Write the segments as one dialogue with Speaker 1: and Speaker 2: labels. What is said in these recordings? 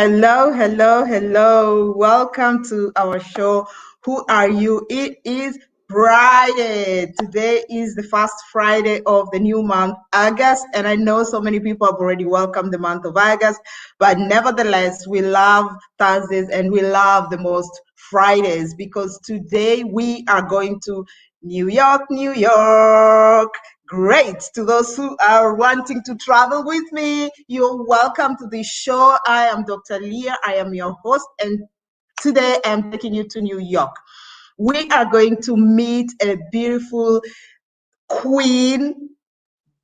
Speaker 1: Hello, hello, hello. Welcome to our show. Who are you? It is Friday. Today is the first Friday of the new month, August. And I know so many people have already welcomed the month of August, but nevertheless, we love Thursdays and we love the most Fridays because today we are going to New York, New York. Great. To those who are wanting to travel with me, you're welcome to the show. I am Dr. Leah. I am your host, and today I'm taking you to New York. We are going to meet a beautiful queen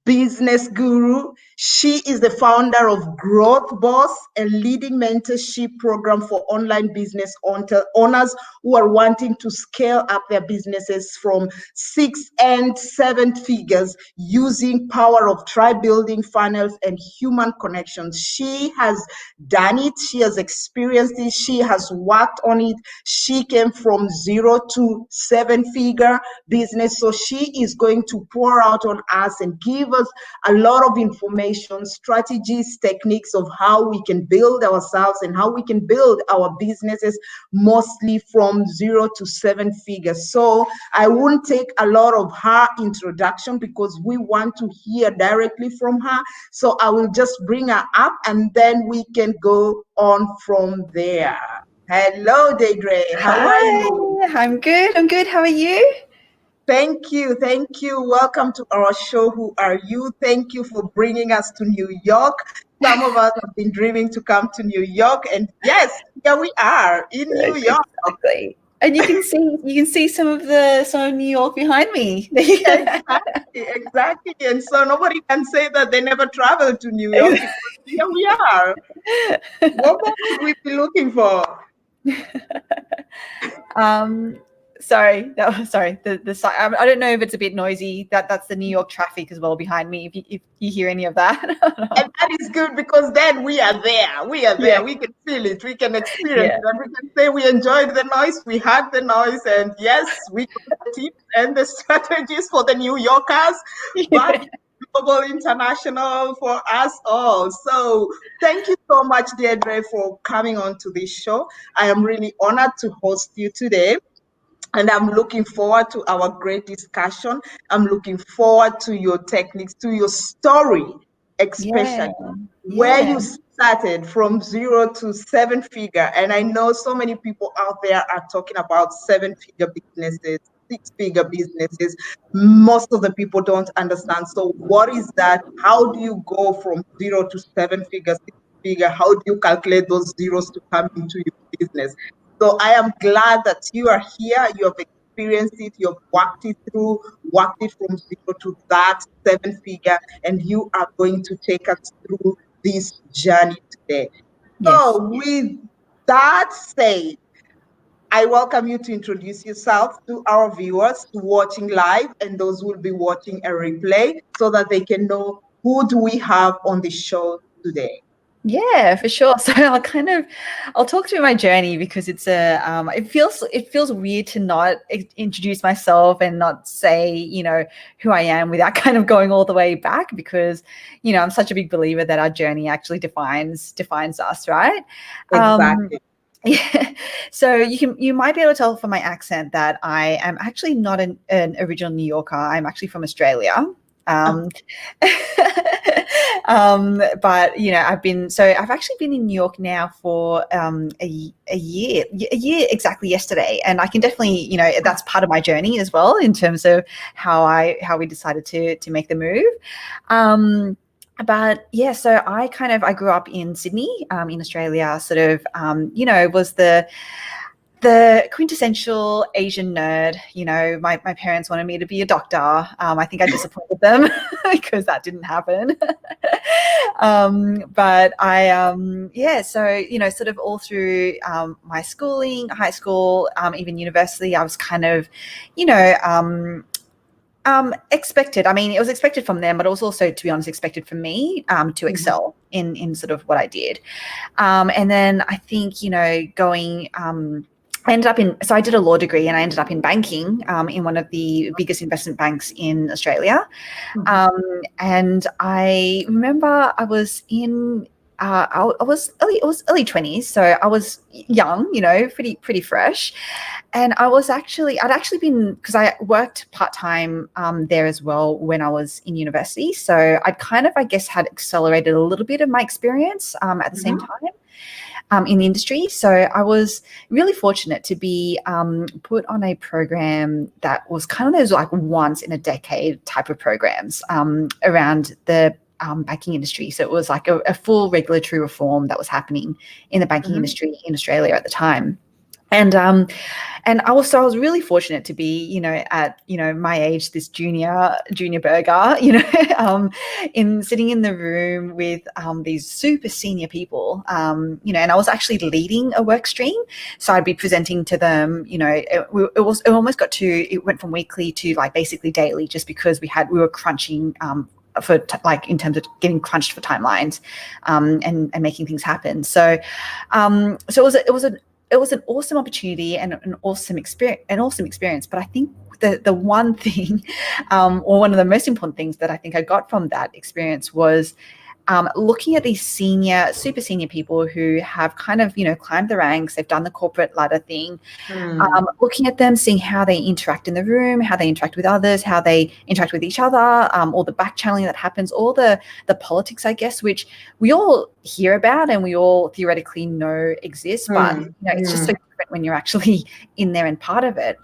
Speaker 1: business guru. She is the founder of Growth Boss, a leading mentorship program for online business owners who are wanting to scale up their businesses from 6 and 7 figures using power of tribe building, funnels, and human connections. She has done it. She has experienced it. She has worked on it. She came from 0 to 7-figure business. So she is going to pour out on us and give us a lot of information, strategies, techniques of how we can build ourselves and how we can build our businesses mostly from 0 to 7 figures. So I won't take a lot of her introduction because we want to hear directly from her. So I will just bring her up and then we can go on from there. Hello, Deirdre. How are you?
Speaker 2: Hi, I'm good. How are you?
Speaker 1: Thank you. Thank you. Welcome to our show. Who are you? Thank you for bringing us to New York. Some of us have been dreaming to come to New York, and yes, here we are in New York.
Speaker 2: Exactly. And you can see some of New York behind me.
Speaker 1: Exactly. And so nobody can say that they never traveled to New York because here we are. What more would we be looking for?
Speaker 2: Sorry. I don't know if it's a bit noisy. That's the New York traffic as well behind me. If you hear any of that,
Speaker 1: and that is good because then we are there. We are there.
Speaker 2: Yeah.
Speaker 1: We can feel it. We can experience it. And we can say we enjoyed the noise. We had the noise. And yes, we got the tips and the strategies for the New Yorkers, but global, international for us all. So thank you so much, Deirdre, for coming on to this show. I am really honored to host you today. And I'm looking forward to our great discussion. I'm looking forward to your techniques, to your story, especially where you started from 0 to 7-figure. And I know so many people out there are talking about 7-figure businesses, 6-figure businesses. Most of the people don't understand. So what is that? How do you go from 0 to 7-figure, 6-figure? How do you calculate those zeros to come into your business? So I am glad that you are here. You have experienced it. You have walked it through, walked it from 0 to that 7-figure, and you are going to take us through this journey today. So with that said, I welcome you to introduce yourself to our viewers watching live and those who will be watching a replay so that they can know who do we have on the show today.
Speaker 2: Yeah, for sure. So I'll talk through my journey because it feels weird to not introduce myself and not say, who I am without kind of going all the way back because, I'm such a big believer that our journey actually defines us, right?
Speaker 1: Exactly.
Speaker 2: Yeah. So you might be able to tell from my accent that I am actually not an original New Yorker. I'm actually from Australia. But I've actually been in New York now for a year exactly yesterday, and I can definitely that's part of my journey as well in terms of how we decided to make the move. But yeah, so I grew up in Sydney, in Australia. Sort of, was the quintessential Asian nerd. My parents wanted me to be a doctor. I think I disappointed them because that didn't happen. But I, so, sort of all through my schooling, high school, even university, I was kind of, expected. I mean, it was expected from them, but it was also, to be honest, expected from me to excel in sort of what I did. And then I think, going I did a law degree and I ended up in banking in one of the biggest investment banks in Australia. And I remember I was in I was early 20s, so I was young, pretty fresh. And I'd actually been, because I worked part-time there as well when I was in university. So I'd kind of, I guess, had accelerated a little bit of my experience at the same time in the industry. So I was really fortunate to be put on a program that was kind of those like once in a decade type of programs around the banking industry. So it was like a full regulatory reform that was happening in the banking industry in Australia at the time. And I was really fortunate to be, at, my age, this junior burger, in sitting in the room with these super senior people, and I was actually leading a work stream. So I'd be presenting to them, it went from weekly to like basically daily, just because we were crunching in terms of getting crunched for timelines and making things happen. So it was an awesome opportunity and an awesome experience. But I think the one thing, or one of the most important things that I think I got from that experience was looking at these super senior people who have kind of, climbed the ranks, they've done the corporate ladder thing, looking at them, seeing how they interact in the room, how they interact with others, how they interact with each other, all the back channeling that happens, all the politics, I guess, which we all hear about and we all theoretically know exists, but it's just so different when you're actually in there and part of it.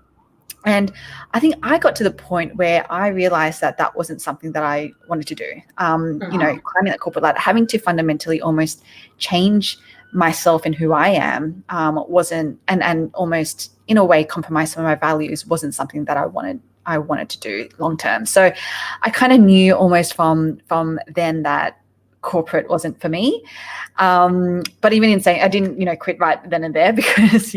Speaker 2: And I think I got to the point where I realized that wasn't something that I wanted to do. Climbing that corporate ladder, having to fundamentally almost change myself and who I am wasn't, and almost in a way compromise some of my values, wasn't something that I wanted to do long term. So I kind of knew almost from then that corporate wasn't for me. But even in saying, I didn't, quit right then and there, because,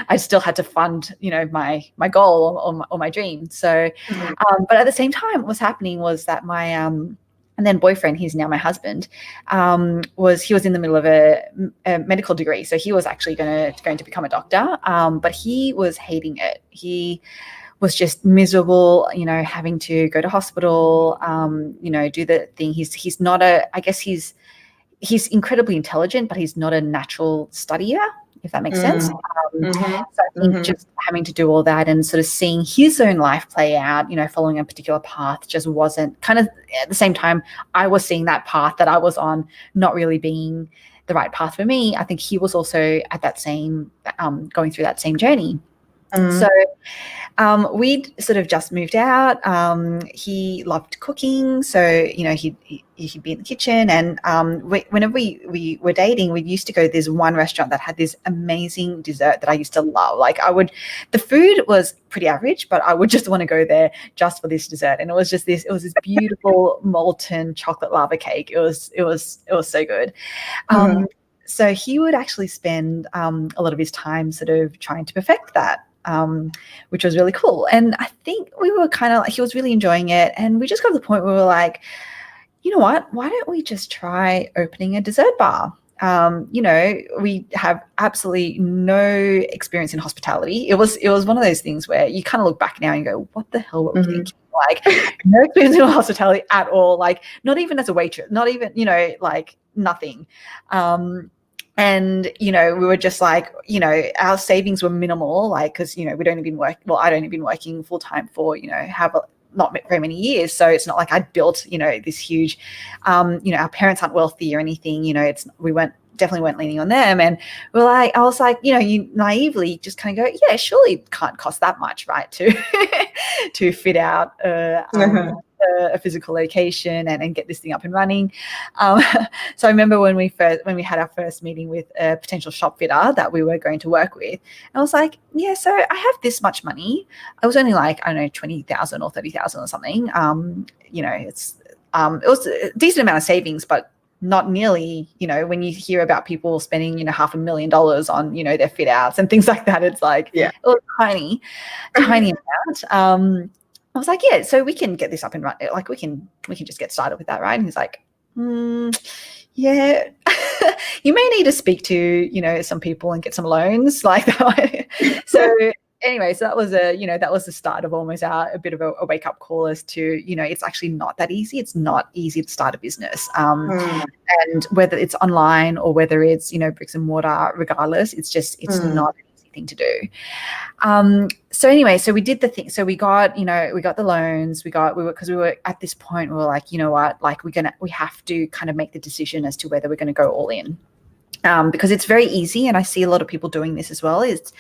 Speaker 2: I still had to fund, my goal or my dream. So, but at the same time, what was happening was that my, and then boyfriend, he's now my husband, he was in the middle of a medical degree. So he was actually going to become a doctor. But he was hating it. He was just miserable, having to go to hospital, do the thing. He's not he's incredibly intelligent, but he's not a natural studier, if that makes sense. So I think just having to do all that and sort of seeing his own life play out, following a particular path, just wasn't, kind of at the same time I was seeing that path that I was on not really being the right path for me. I think he was also at that same, going through that same journey. So we'd sort of just moved out. He loved cooking, so he'd be in the kitchen. And whenever we were dating, we used to go to this one restaurant that had this amazing dessert that I used to love. Like the food was pretty average, but I would just want to go there just for this dessert. And it was this beautiful molten chocolate lava cake. It was so good. So he would actually spend a lot of his time sort of trying to perfect that. Which was really cool. And I think we were kind of like, he was really enjoying it. And we just got to the point where we were like, you know what, why don't we just try opening a dessert bar? We have absolutely no experience in hospitality. It was one of those things where you kind of look back now and you go, what the hell were we thinking? Like, no experience in hospitality at all. Like, not even as a waitress, not even, like nothing. And, we were just like, our savings were minimal, like, because, I'd only been working full time for, not very many years. So it's not like I'd built, this huge, our parents aren't wealthy or anything, we definitely weren't leaning on them. And I was like, you naively just kind of go, yeah, surely it can't cost that much, right? To fit out a physical location and get this thing up and running. So I remember when we had our first meeting with a potential shop fitter that we were going to work with, and I was like, yeah, so I have this much money. I was only like, I don't know, 20,000 or 30,000 or something. It was a decent amount of savings, but not nearly, when you hear about people spending, $500,000 on, their fit outs and things like that, it's like, it was tiny amount. I was like, yeah, so we can get this up and running. Like we can just get started with that, right? And he's like, yeah, you may need to speak to, some people and get some loans like that. So anyway, so that was the start of almost a bit of a wake up call as to, it's actually not that easy. It's not easy to start a business. And whether it's online or whether it's, bricks and mortar, regardless, it's not an easy thing to do. So anyway, so we did the thing. So we got the loans, because we were at this point, we were like, you know what, like we have to kind of make the decision as to whether we're going to go all in. Because it's very easy, and I see a lot of people doing this as well. It's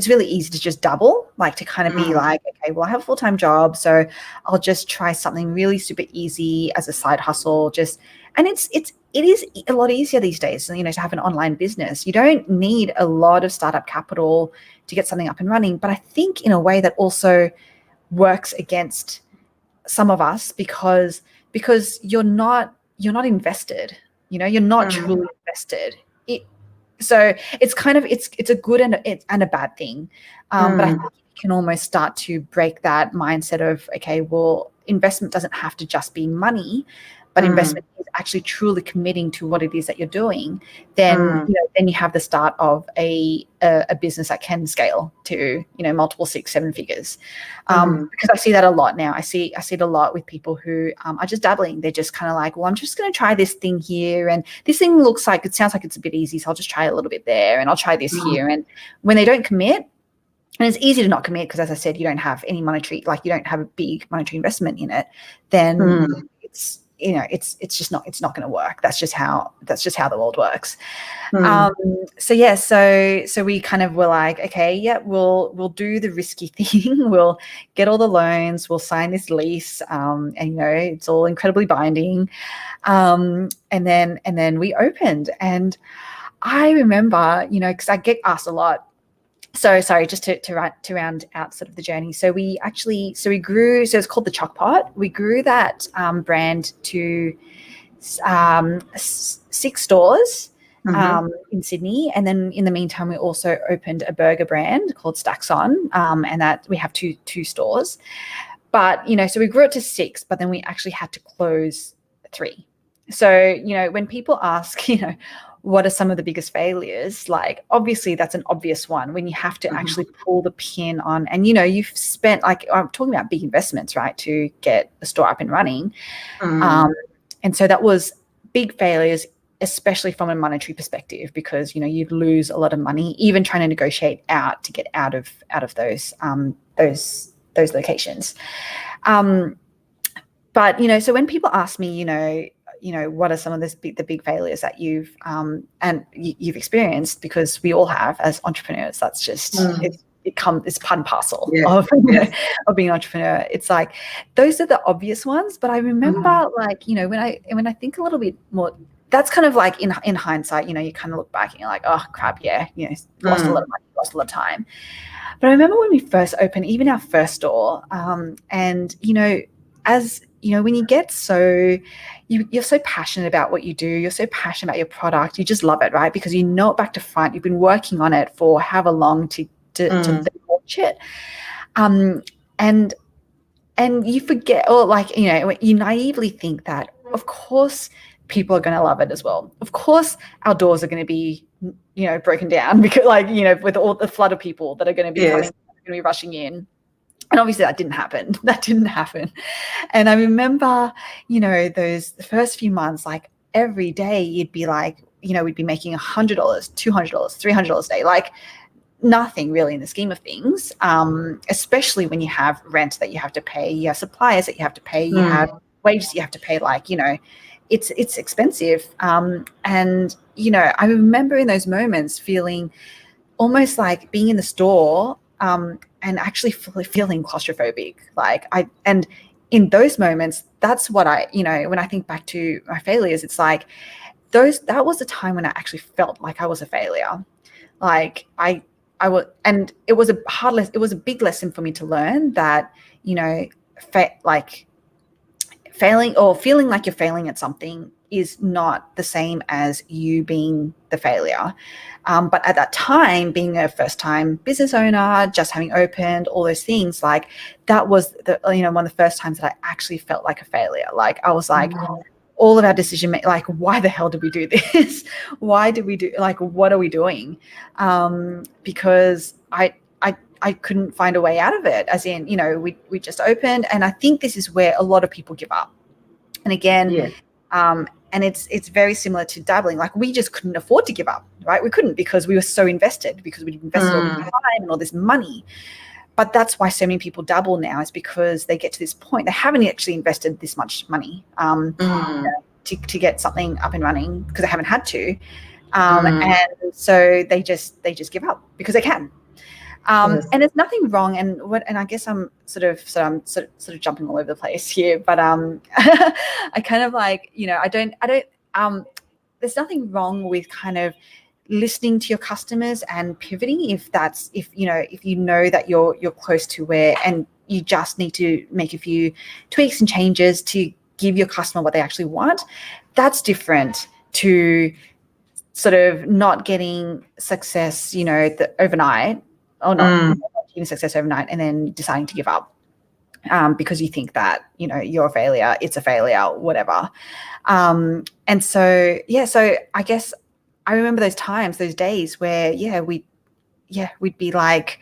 Speaker 2: really easy to just double, like to kind of be like, okay, well, I have a full-time job, so I'll just try something really super easy as a side hustle. And it is a lot easier these days, to have an online business. You don't need a lot of startup capital to get something up and running. But I think in a way that also works against some of us because you're not invested. You're not truly invested. So it's kind of it's a good and a bad thing, but I think you can almost start to break that mindset of, okay, well, investment doesn't have to just be money, but investment is actually truly committing to what it is that you're doing. Then then you have the start of a business that can scale to multiple 6-7 figures, because I see that a lot now. I see it a lot with people who are just dabbling. They're just kind of like, well, I'm just going to try this thing here, and this thing sounds like it's a bit easy, so I'll just try a little bit there, and I'll try this here. And when they don't commit, and it's easy to not commit because, as I said, you don't have any monetary, like you don't have a big monetary investment in it, then it's not going to work. That's just how the world works. So we kind of were like, okay, yeah, we'll do the risky thing. We'll get all the loans. We'll sign this lease, and it's all incredibly binding. And then we opened, and I remember, because I get asked a lot. So sorry, just to round out sort of the journey. So we grew. So it's called the Choc Pot. We grew that brand to 6 stores in Sydney, and then in the meantime, we also opened a burger brand called Stacks On, and that we have two stores. But so we grew it to 6, but then we actually had to close 3. So when people ask, what are some of the biggest failures? Like, obviously that's an obvious one when you have to actually pull the pin on, and you've spent, like, I'm talking about big investments, right, to get a store up and running. And so that was big failures, especially from a monetary perspective, because you'd lose a lot of money even trying to negotiate out to get out of those locations. But so when people ask me, what are some of the big failures that you've experienced, because we all have as entrepreneurs. That's just it's part and parcel of being an entrepreneur. It's like those are the obvious ones, but I remember like when I think a little bit more, that's kind of like in hindsight, you kind of look back and you're like, oh crap, lost a lot of money, lost a lot of time. But I remember when we first opened, even our first store, and as when you get you're so passionate about what you do, you're so passionate about your product, you just love it, right? Because it back to front, you've been working on it for however long to launch it, and you forget, or like you naively think that of course people are going to love it as well. Of course our doors are going to be broken down because with all the flood of people that are going to be coming, going to be rushing in. And obviously that didn't happen. And I remember, those first few months, like every day you'd be like, we'd be making $100, $200, $300 a day, like nothing really in the scheme of things, especially when you have rent that you have to pay, you have suppliers that you have to pay, you have wages you have to pay, like, it's expensive. And, I remember in those moments feeling almost like being in the store, and actually feeling claustrophobic. And in those moments, that's what when I think back to my failures, it's like that was the time when I actually felt like I was a failure. Like I was, and it was it was a big lesson for me to learn that, failing or feeling like you're failing at something is not the same as you being the failure. But at that time, being a first-time business owner, just having opened, all those things, like that was one of the first times that I actually felt like a failure. Like I was like, all of our decision making, like, why the hell did we do this? Why did we do, like, what are we doing? Because couldn't find a way out of it. As in, we just opened, and I think this is where a lot of people give up. And again,
Speaker 1: Yeah.
Speaker 2: And it's very similar to dabbling. Like, we just couldn't afford to give up, right? We couldn't, because we were so invested, because we'd invested all this time and all this money. But that's why so many people dabble now, is because they get to this point, they haven't actually invested this much money to get something up and running, because they haven't had to. And so they just give up because they can.
Speaker 1: Yes.
Speaker 2: And there's nothing wrong, and I guess I'm sort of jumping all over the place here, but I kind of like, I don't there's nothing wrong with kind of listening to your customers and pivoting if you know that you're close to where, and you just need to make a few tweaks and changes to give your customer what they actually want. That's different to sort of not getting success, overnight, or not getting success overnight, and then deciding to give up because you think that, you're a failure, it's a failure, whatever. And so, so I guess I remember those times, those days where, we'd be like,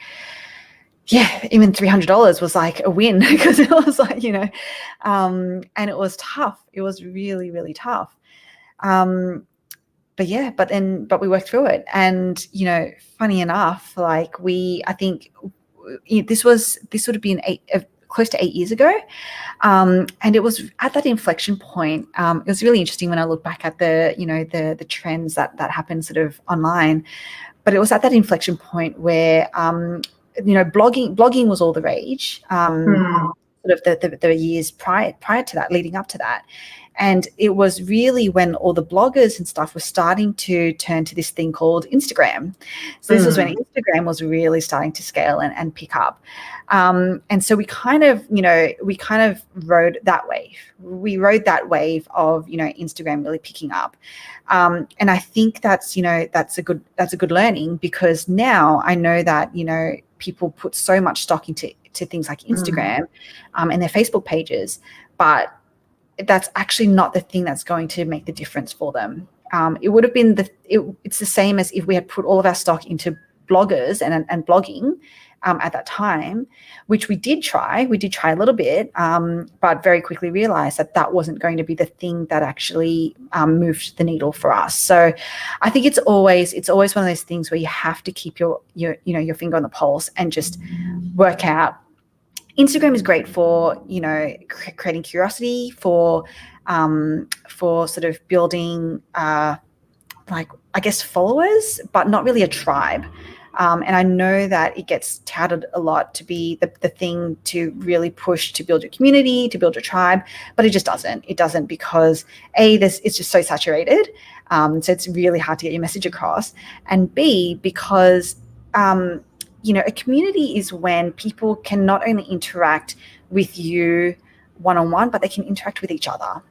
Speaker 2: even $300 was like a win, because it was like, and it was tough. It was really, really tough. But we worked through it. And, funny enough, like I think this would have been close to 8 years ago. And it was at that inflection point. It was really interesting when I look back at the trends that happened sort of online, but it was at that inflection point where, blogging was all the rage, sort of the years prior to that, leading up to that. And it was really when all the bloggers and stuff were starting to turn to this thing called Instagram. So this was when Instagram was really starting to scale and pick up. And so we kind of rode that wave. We rode that wave of, Instagram really picking up. And I think that's a good learning, because now I know that, people put so much stock into things like Instagram and their Facebook pages, but that's actually not the thing that's going to make the difference for them. It would have been it's the same as if we had put all of our stock into bloggers and blogging at that time, which we did try a little bit, but very quickly realized that wasn't going to be the thing that actually moved the needle for us. So I think it's always one of those things where you have to keep your finger on the pulse and just work out. Instagram is great for, creating curiosity, for sort of building, followers, but not really a tribe. And I know that it gets touted a lot to be the thing to really push to build your community, to build your tribe, but it just doesn't. It doesn't, because it's just so saturated. So it's really hard to get your message across. And B, because a community is when people can not only interact with you one-on-one, but they can interact with each other.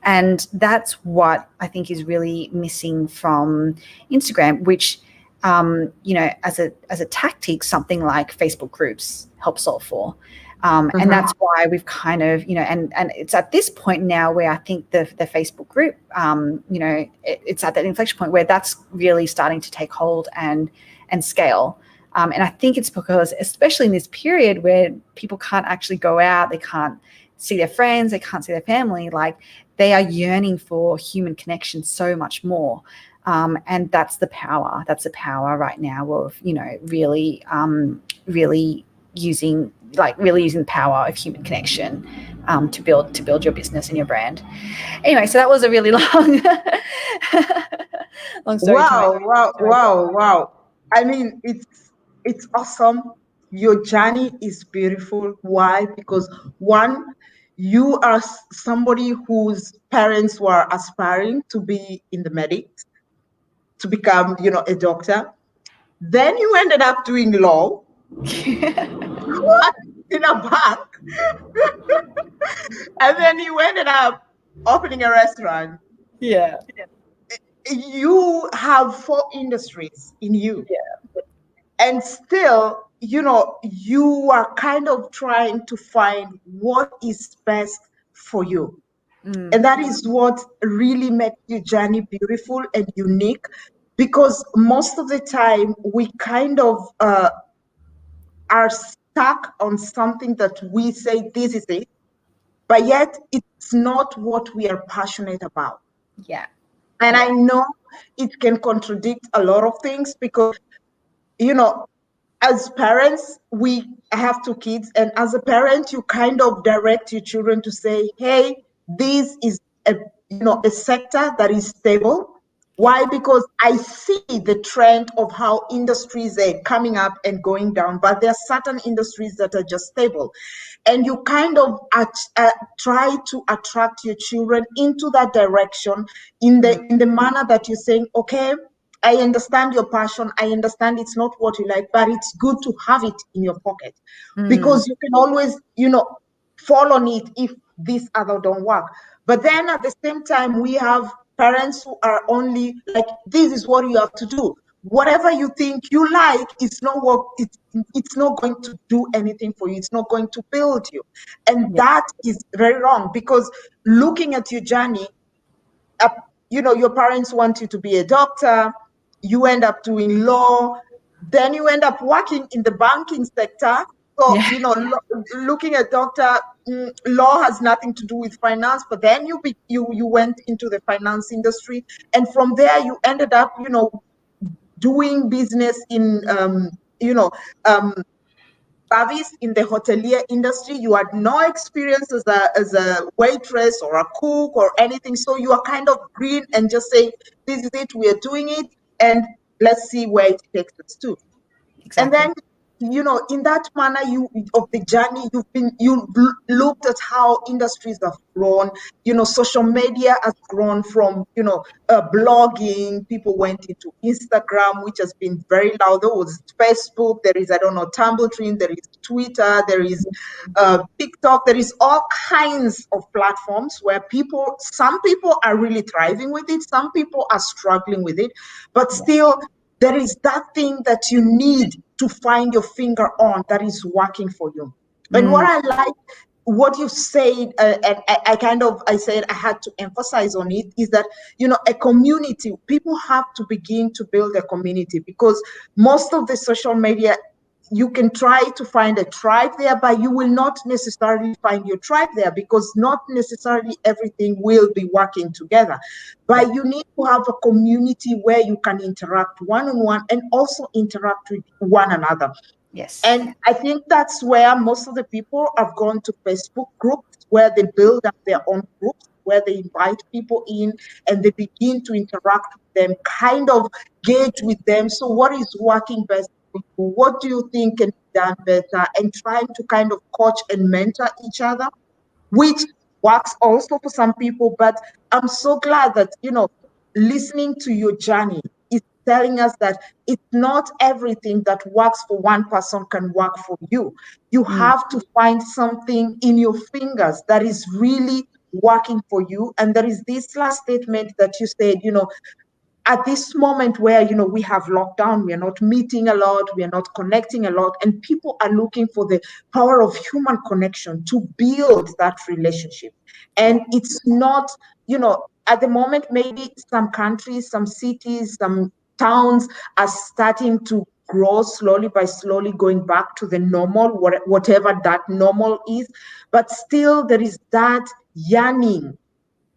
Speaker 2: And that's what I think is really missing from Instagram, which, as a tactic, something like Facebook groups help solve for. And that's why we've kind of, and it's at this point now where I think the Facebook group, it's at that inflection point where that's really starting to take hold and scale. And I think it's because, especially in this period where people can't actually go out, they can't see their friends, they can't see their family, like, they are yearning for human connection so much more. And that's the power right now of, really using the power of human connection to build your business and your brand. Anyway, so that was a really long story.
Speaker 1: Wow. I mean, it's awesome. Your journey is beautiful. Why? Because one, you are somebody whose parents were aspiring to be in the medics, to become, a doctor. Then you ended up doing law. In a bank. And then you ended up opening a restaurant.
Speaker 2: Yeah.
Speaker 1: You have 4 industries in you.
Speaker 2: Yeah.
Speaker 1: And still, you are kind of trying to find what is best for you. And that is what really makes your journey beautiful and unique, because most of the time we kind of are stuck on something that we say this is it, but yet it's not what we are passionate about.
Speaker 2: Yeah.
Speaker 1: And
Speaker 2: Yeah.
Speaker 1: I know it can contradict a lot of things because, you know, as parents, we have two kids, and as a parent, you kind of direct your children to say, hey, this is a, a sector that is stable.
Speaker 2: Yeah.
Speaker 1: Why? Because I see the trend of how industries are coming up and going down, but there are certain industries that are just stable. And you kind of try to attract your children into that direction in the manner that you're saying, okay, I understand your passion. I understand it's not what you like, but it's good to have it in your pocket because you can always, fall on it if this other don't work. But then at the same time, we have parents who are only like, this is what you have to do. Whatever you think you like, it's not what it's not going to do anything for you. It's not going to build you. And
Speaker 2: Yeah.
Speaker 1: that is very wrong because looking at your journey, your parents want you to be a doctor, you end up doing law, then you end up working in the banking sector. So,
Speaker 2: Yeah.
Speaker 1: looking at doctor, law has nothing to do with finance, but then you went into the finance industry, and from there you ended up, doing business in, um, service in the hotelier industry. You had no experience as a waitress or a cook or anything. So you are kind of green and just say, this is it, we are doing it, and let's see where it takes us to. And
Speaker 2: Exactly.
Speaker 1: then, in that manner of the journey, you looked at how industries have grown. Social media has grown from, blogging. People went into Instagram, which has been very loud. There was Facebook. There is, I don't know, Tumblr. There is Twitter. There is TikTok. There is all kinds of platforms where some people are really thriving with it. Some people are struggling with it, but still, there is that thing that you need to find your finger on that is working for you. And what I like, what you said, and I said I had to emphasize on it, is that, a community, people have to begin to build a community because most of the social media, you can try to find a tribe there, but you will not necessarily find your tribe there because not necessarily everything will be working together. But you need to have a community where you can interact one-on-one and also interact with one another.
Speaker 2: Yes.
Speaker 1: And I think that's where most of the people have gone to Facebook groups where they build up their own groups, where they invite people in and they begin to interact with them, kind of gauge with them. So what is working best for you? What do you think can be done better? And trying to kind of coach and mentor each other, which works also for some people. But I'm so glad that, listening to your journey is telling us that it's not everything that works for one person can work for you. You have to find something in your fingers that is really working for you. And there is this last statement that you said, at this moment where we have lockdown, we are not meeting a lot, we are not connecting a lot, and people are looking for the power of human connection to build that relationship. And it's not, at the moment, maybe some countries, some cities, some towns are starting to grow slowly by slowly, going back to the normal, whatever that normal is, but still there is that yearning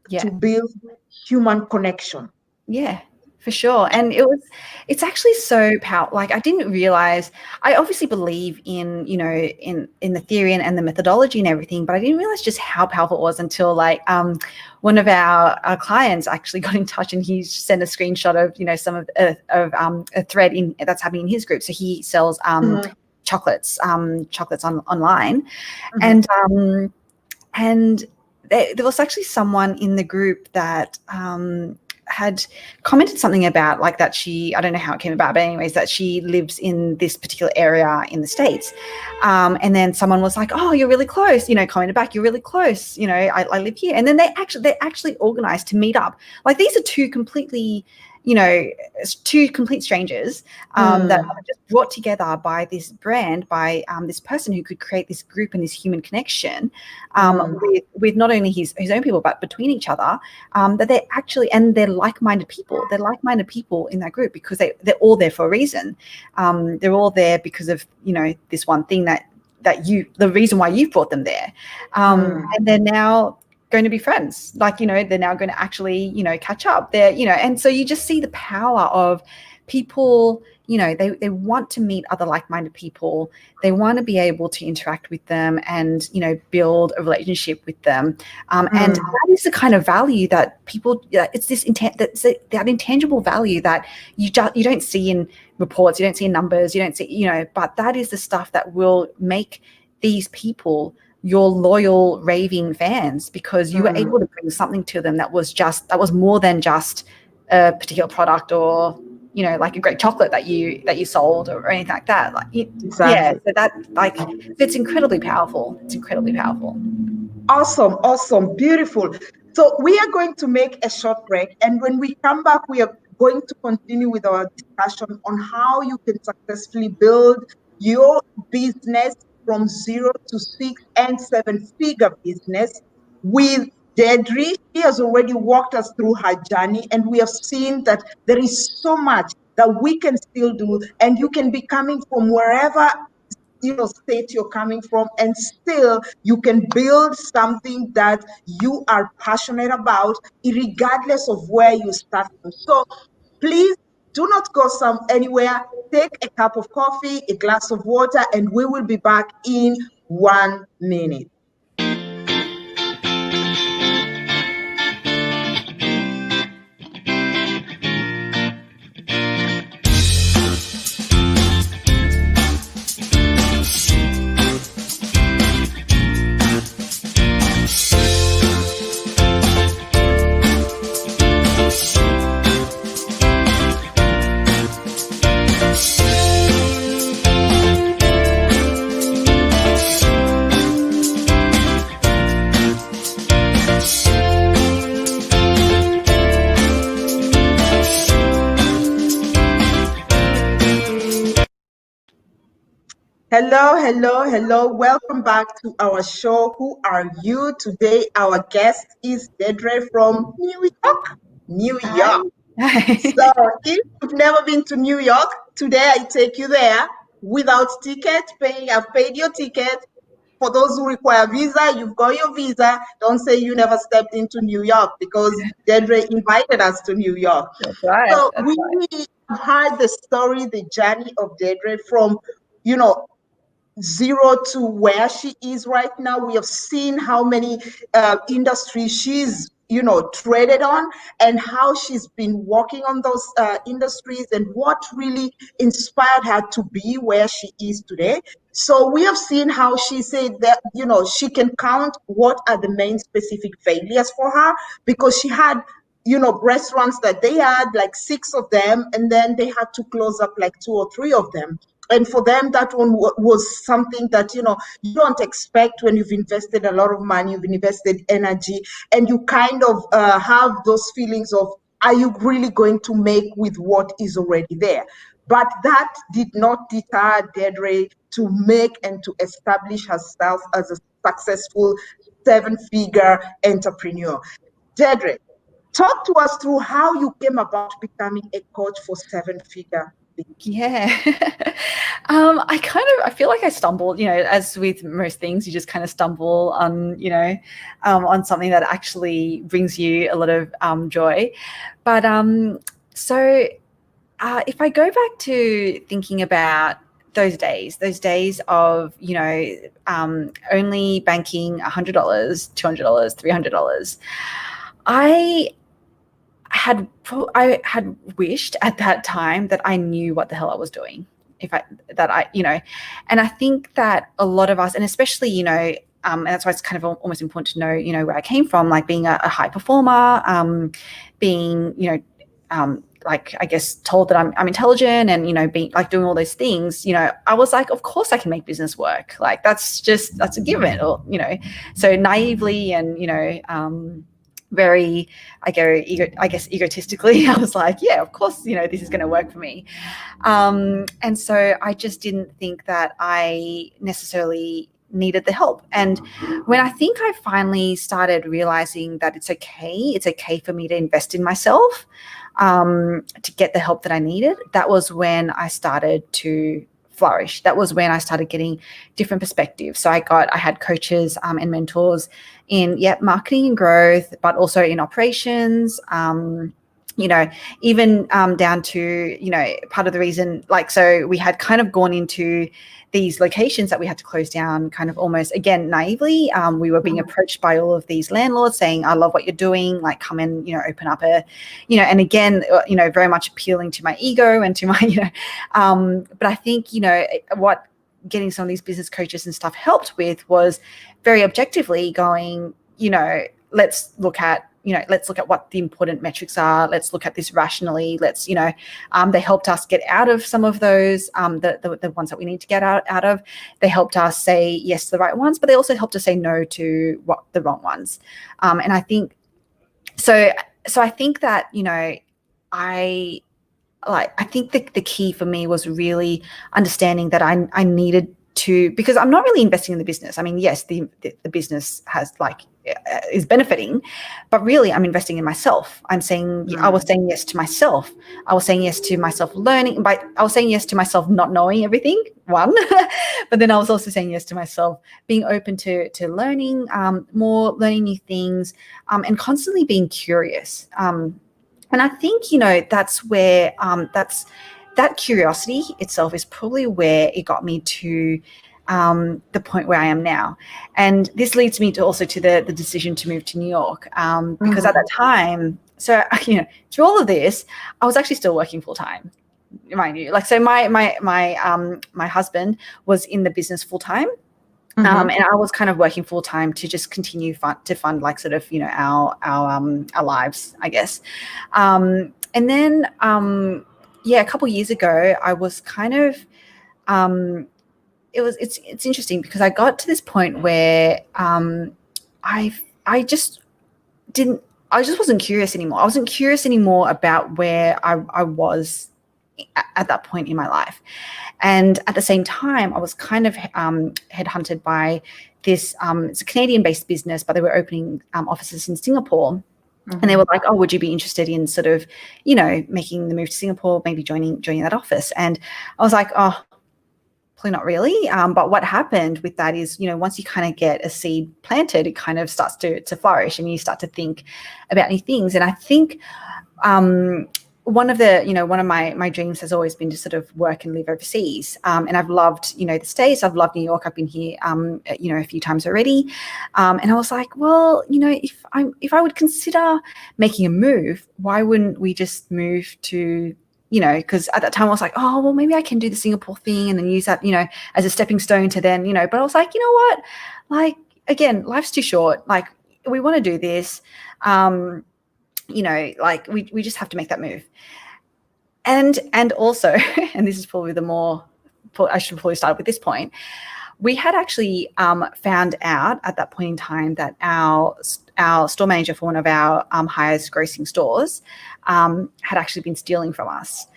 Speaker 1: to build human connection.
Speaker 2: Yeah, for sure. And it's actually so powerful. Like I didn't realize, I obviously believe in, in the theory and the methodology and everything, but I didn't realize just how powerful it was until one of our clients actually got in touch and he sent a screenshot of, some of a thread that's happening in his group. So he sells chocolates online. And there was actually someone in the group that had commented something about that I don't know how it came about, but anyways, that she lives in this particular area in the States. And then someone was like, oh, you're really close, commented back, you're really close, I live here. And then they actually organized to meet up. Like these are two completely two complete strangers that are just brought together by this brand, by this person who could create this group and this human connection with not only his own people, but between each other, that they're actually, and they're like-minded people. They're like-minded people in that group because they're all there for a reason. They're all there because of, this one thing the reason why you've brought them there. And they're now going to be friends, they're now going to actually catch up there, and so you just see the power of people. They want to meet other like-minded people. They want to be able to interact with them and build a relationship with them, and that is the kind of value that people, it's this that intangible value that you don't see in reports, you don't see in numbers, you don't see, but that is the stuff that will make these people your loyal raving fans, because you were able to bring something to them that was more than just a particular product or like a great chocolate that you sold or anything like that.
Speaker 1: Exactly.
Speaker 2: So that it's incredibly powerful. It's incredibly powerful.
Speaker 1: Awesome, beautiful. So we are going to make a short break, and when we come back, we are going to continue with our discussion on how you can successfully build your business from 0 to 6 and 7-figure business with Deirdre. She has already walked us through her journey, and we have seen that there is so much that we can still do, and you can be coming from wherever state you're coming from, and still you can build something that you are passionate about, regardless of where you start from. So please do not go anywhere. Take a cup of coffee, a glass of water, and we will be back in 1 minute. Hello. Welcome back to our show. Who are you? Today, our guest is Deirdre from New York.
Speaker 2: Hi.
Speaker 1: So if you've never been to New York, today I take you there without ticket. I've paid your ticket. For those who require visa, you've got your visa. Don't say you never stepped into New York, because Deirdre invited us to New York.
Speaker 2: That's right.
Speaker 1: So we have heard the story, the journey of Deirdre from, 0 to where she is right now. We have seen how many industries she's traded on, and how she's been working on those industries, and what really inspired her to be where she is today. So we have seen how she said that she can count what are the main specific failures for her, because she had restaurants that they had like 6 of them, and then they had to close up like 2 or 3 of them. And for them, that one was something that, you don't expect when you've invested a lot of money, you've invested energy, and you kind of have those feelings of, are you really going to make with what is already there? But that did not deter Deirdre to make and to establish herself as a successful 7-figure entrepreneur. Deirdre, talk to us through how you came about becoming a coach for 7-figure.
Speaker 2: Yeah. I feel like I stumbled, as with most things, you just kind of stumble on, on something that actually brings you a lot of joy. But so if I go back to thinking about those days of, only banking $100, $200, $300, I had wished at that time that I knew what the hell I was doing. And I think that a lot of us, and especially, and that's why it's kind of almost important to know, where I came from, like being a high performer, being, like, I guess, told that I'm intelligent and, being like doing all those things, I was like, of course I can make business work. Like, that's a given, or, so naively and, very, I guess egotistically, I was like, yeah, of course, you know, this is going to work for me. And so I just didn't think that I necessarily needed the help. And when I think I finally started realizing that it's okay for me to invest in myself, to get the help that I needed, that was when I started to flourish. That was when I started getting different perspectives. So I had coaches and mentors in marketing and growth, but also in operations, you know, even down to, you know, part of the reason, like, so we had kind of gone into these locations that we had to close down kind of almost, again, naively. We were being approached by all of these landlords saying, I love what you're doing, like come and, you know, open up a, you know, and again, you know, very much appealing to my ego and to my, you know, but I think, you know, what getting some of these business coaches and stuff helped with was very objectively going, you know, let's look at what the important metrics are. Let's look at this rationally. Let's, you know, they helped us get out of some of those, the ones that we need to get out of. They helped us say yes to the right ones, but they also helped us say no to the wrong ones. And I think, so I think that, you know, I think the key for me was really understanding that I needed to, because I'm not really investing in the business. I mean, yes, the business has is benefiting, but really I'm investing in myself. I was saying yes to myself. I was saying yes to myself learning, but I was saying yes to myself not knowing everything, one, but then I was also saying yes to myself being open to learning more, learning new things, and constantly being curious. And I think, you know, that's where that curiosity itself is probably where it got me to the point where I am now. And this leads me to the decision to move to New York, because at that time, so, you know, through all of this, I was actually still working full time, mind you. Like, so my husband was in the business full time. And I was kind of working full time to just continue to fund like sort of, you know, our lives, I guess. And then, a couple of years ago, I was kind of, it's interesting because I got to this point where I just wasn't curious anymore. I wasn't curious anymore about where I was at that point in my life. And at the same time, I was kind of headhunted by this, it's a Canadian-based business, but they were opening offices in Singapore. And they were like, oh, would you be interested in sort of, you know, making the move to Singapore, maybe joining that office? And I was like, oh, probably not really. But what happened with that is, you know, once you kind of get a seed planted, it kind of starts to flourish and you start to think about new things. And I think one of my dreams has always been to sort of work and live overseas. And I've loved, you know, the States. I've loved New York. I've been here, you know, a few times already. And I was like, well, you know, if I would consider making a move, why wouldn't we just move to, you know, because at that time I was like, oh, well, maybe I can do the Singapore thing and then use that, you know, as a stepping stone to then, you know, but I was like, you know what, like, again, life's too short. Like, we want to do this. You know, like we just have to make that move. And also, and this is probably I should probably start with this point. We had actually found out at that point in time that our store manager for one of our highest grossing stores had actually been stealing from us.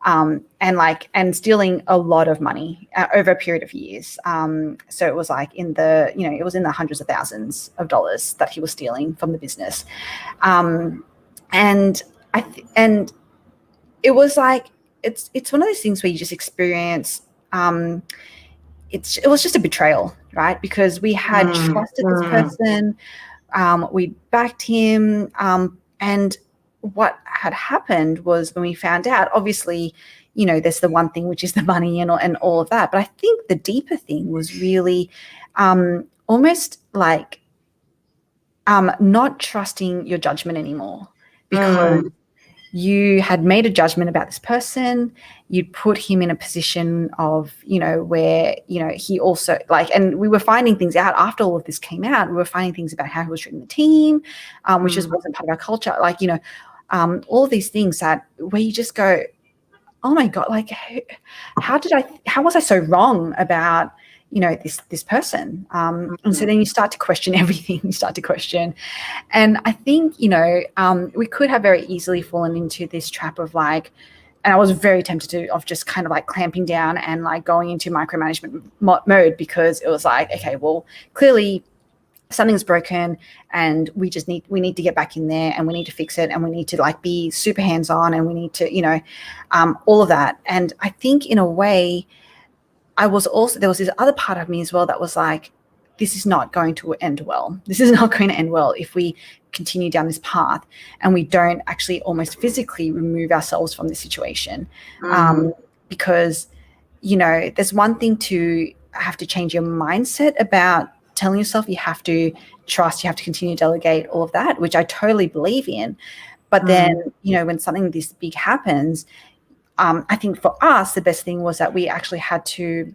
Speaker 2: And stealing a lot of money over a period of years. So it was like it was in the hundreds of thousands of dollars that he was stealing from the business. And it was like, it's one of those things where you just experience, it was just a betrayal, right? Because we had trusted this person, we backed him, and what had happened was when we found out, obviously, you know, there's the one thing, which is the money and all of that. But I think the deeper thing was really almost like not trusting your judgment anymore, because you had made a judgment about this person. You'd put him in a position of, you know, where, you know, he also and we were finding things out after all of this came out. We were finding things about how he was treating the team, which just wasn't part of our culture. Like, you know, all of these things that where you just go, oh my God, like how was I so wrong about, this person? And so then you start to question everything. You start to question. And I think, we could have very easily fallen into this trap of like, and I was very tempted of just kind of like clamping down and like going into micromanagement mode, because it was like, okay, well, clearly something's broken and we need to get back in there and we need to fix it and we need to like be super hands-on and we need to, all of that. And I think in a way, there was this other part of me as well that was like, this is not going to end well. This is not going to end well if we continue down this path and we don't actually almost physically remove ourselves from the situation. Because, there's one thing to have to change your mindset about telling yourself you have to trust, you have to continue to delegate, all of that, which I totally believe in. But then, when something this big happens, I think for us, the best thing was that we actually had to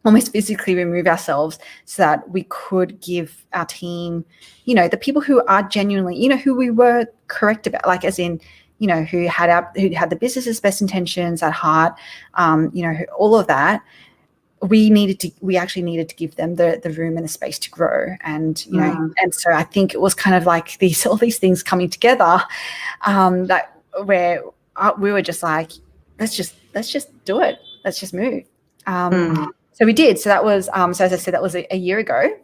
Speaker 2: almost physically remove ourselves so that we could give our team, the people who are genuinely, who we were correct about, like as in, who had the business's best intentions at heart, all of that. We actually needed to give them the room and the space to grow. And, and so I think it was kind of like all these things coming together, that where we were just like, let's just do it. Let's just move. So we did. So that was, so as I said, that was a year ago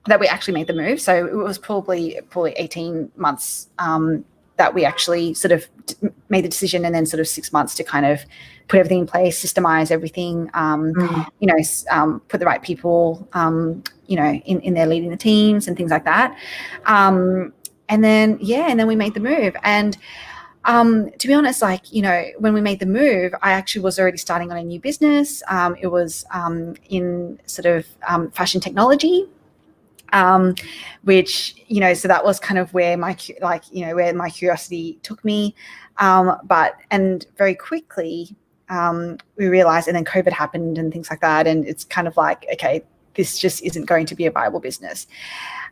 Speaker 2: that we actually made the move. So it was probably 18 months that we actually sort of made the decision, and then sort of 6 months to kind of put everything in place, systemize everything, put the right people, in there leading the teams and things like that. And then we made the move. And to be honest, like, when we made the move, I actually was already starting on a new business. It was in sort of fashion technology, which, so that was kind of where my curiosity took me. And very quickly, we realized, and then COVID happened and things like that. And it's kind of like, okay, this just isn't going to be a viable business.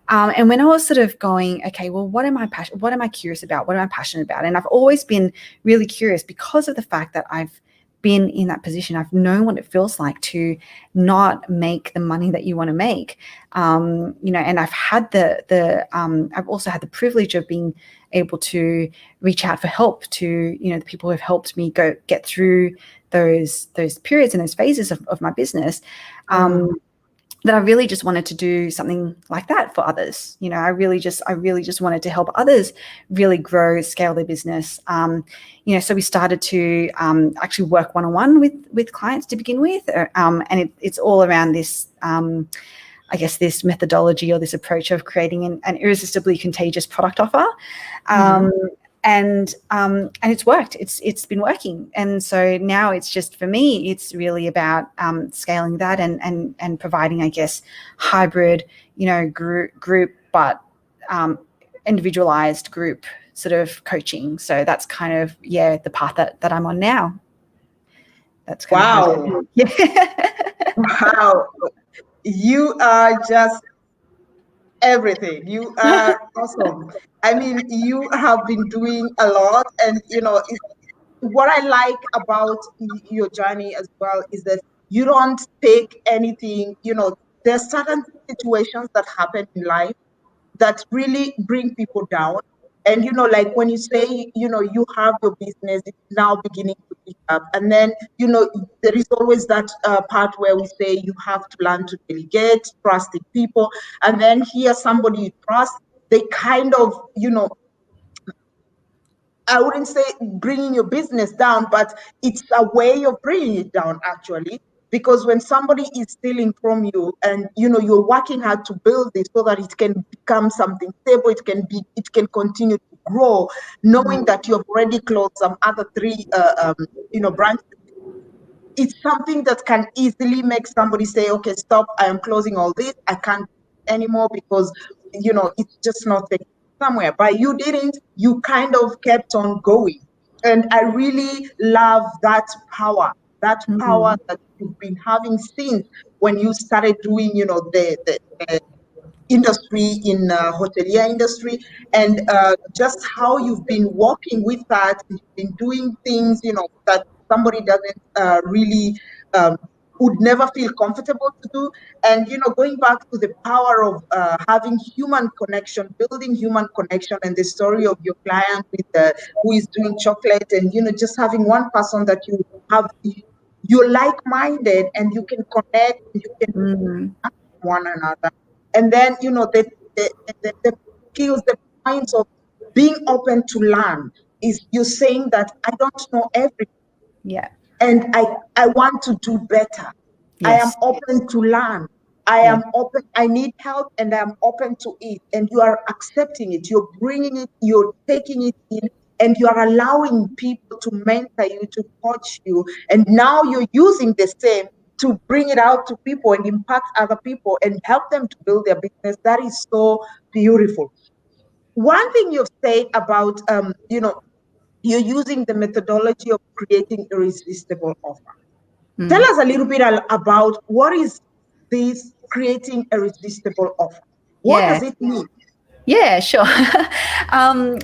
Speaker 2: And when I was sort of going, okay, well, what am I curious about? What am I passionate about? And I've always been really curious because of the fact that I've been in that position. I've known what it feels like to not make the money that you want to make. And I've had I've also had the privilege of being able to reach out for help to, the people who have helped me get through those periods and those phases of my business. That I really just wanted to do something like that for others. I really just wanted to help others really grow, scale their business. So we started to actually work one-on-one with clients to begin with. And it's all around this, I guess, this methodology or this approach of creating an irresistibly contagious product offer. And it's worked. It's been working. And so now it's just, for me, it's really about scaling that and providing, I guess, hybrid, group, but individualized group sort of coaching. So that's kind of, the path that I'm on now. That's kind of
Speaker 1: Wow. You are just everything. You are awesome. I mean, you have been doing a lot, and what I like about your journey as well is that you don't take anything. There's certain situations that happen in life that really bring people down. And like when you say, you have your business, it's now beginning to pick up, and then there is always that part where we say you have to learn to delegate, trust in people, and then here somebody you trust, they kind of I wouldn't say bringing your business down, but it's a way of bringing it down, actually. Because when somebody is stealing from you, and you're working hard to build this so that it can become something stable, it can continue to grow, knowing that you've already closed some other three branches, it's something that can easily make somebody say, okay, stop, I am closing all this, I can't anymore, because it's just not taking somewhere. But you didn't, you kind of kept on going. And I really love that power that you've been having since when you started doing the industry in hotelier industry, and just how you've been working with that, you've been doing things that somebody doesn't really would never feel comfortable to do. And going back to the power of having human connection, building human connection, and the story of your client with who is doing chocolate, and just having one person that you have, you're like-minded, and you can connect, and you can one another. And then the skills, the points of being open to learn is you're saying that I don't know everything.
Speaker 2: Yeah.
Speaker 1: And I want to do better. I am
Speaker 2: Yes.
Speaker 1: open to learn. I
Speaker 2: Yeah.
Speaker 1: am open. I need help, and I'm open to it. And you are accepting it. You're bringing it. You're taking it in, and you are allowing people to mentor you, to coach you. And now you're using the same to bring it out to people and impact other people and help them to build their business. That is so beautiful. One thing you've said about, you're using the methodology of creating irresistible offer. Tell us a little bit about what is this creating a irresistible offer? What
Speaker 2: Yeah.
Speaker 1: does it mean?
Speaker 2: Yeah, sure.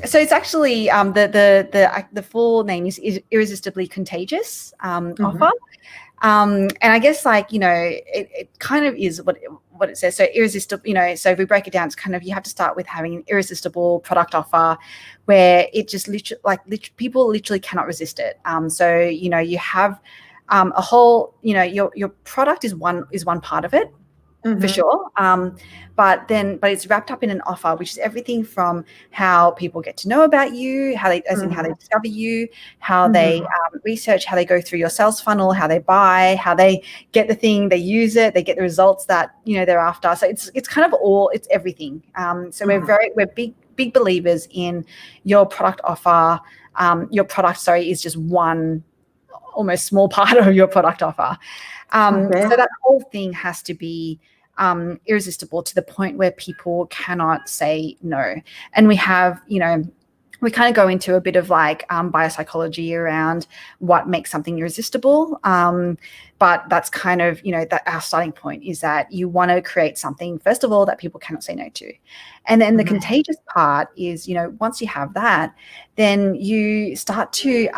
Speaker 2: So it's actually the full name is irresistibly contagious offer. And I guess it kind of is what it says. So irresistible, so if we break it down, it's kind of, you have to start with having an irresistible product offer where it just people literally cannot resist it. So, you have a whole, your product is one part of it. For sure. But it's wrapped up in an offer, which is everything from how people get to know about you, how they discover you, how they research, how they go through your sales funnel, how they buy, how they get the thing, they use it, they get the results that, they're after. So it's kind of it's everything. So we're big believers in your product offer. Your product, is just one almost small part of your product offer. So that whole thing has to be irresistible to the point where people cannot say no. And we have, we kind of go into a bit of biopsychology around what makes something irresistible. But that's kind of, that our starting point is that you want to create something, first of all, that people cannot say no to. And then the contagious part is, once you have that, then you start to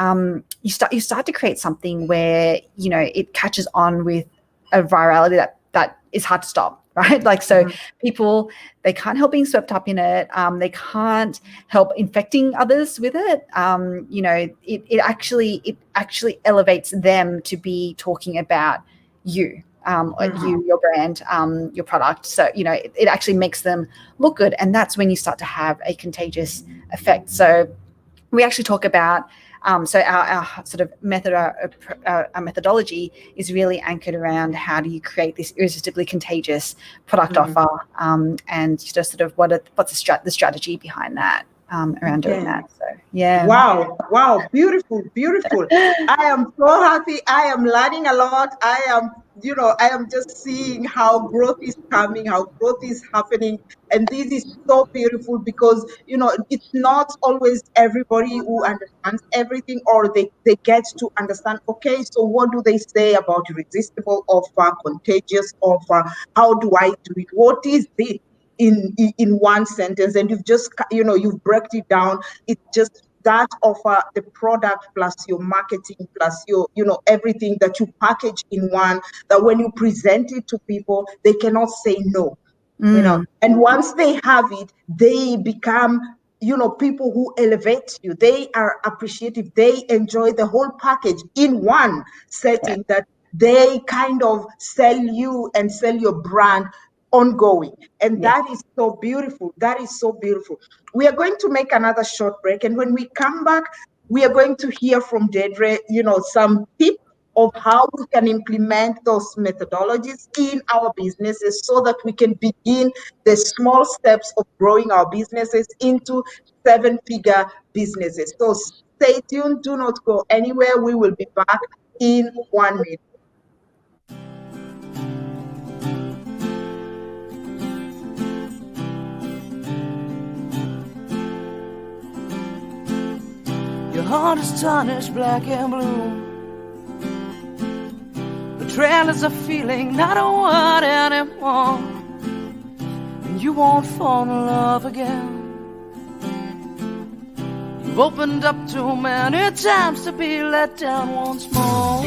Speaker 2: you start to create something where, it catches on with a virality that is hard to stop, right? So people, they can't help being swept up in it. They can't help infecting others with it. It actually elevates them to be talking about you, your brand, your product. So, it actually makes them look good. And that's when you start to have a contagious effect. So we actually talk about, so our sort of our methodology is really anchored around how do you create this irresistibly contagious product offer, and just sort of what's the strategy behind that around doing that. So yeah.
Speaker 1: Wow, beautiful. I am so happy. I am learning a lot. I am just seeing how growth is coming, how growth is happening. And this is so beautiful because, it's not always everybody who understands everything, or they get to understand, okay, so what do they say about irresistible offer, contagious offer? How do I do it? What is it? In one sentence, and you've just you've broken it down. It's just that offer, the product plus your marketing plus your everything that you package in one, that when you present it to people, they cannot say no. And once they have it, they become people who elevate you. They are appreciative. They enjoy the whole package in one setting, that they kind of sell you and sell your brand ongoing. And that is so beautiful. That is so beautiful. We are going to make another short break. And when we come back, we are going to hear from Deirdre, some tips of how we can implement those methodologies in our businesses so that we can begin the small steps of growing our businesses into 7-figure businesses. So stay tuned. Do not go anywhere. We will be back in 1 minute.
Speaker 3: Your heart is tarnished black and blue. Betrayal is a feeling, not a word anymore. And you won't fall in love again. You I've opened up too many times to be let down once more.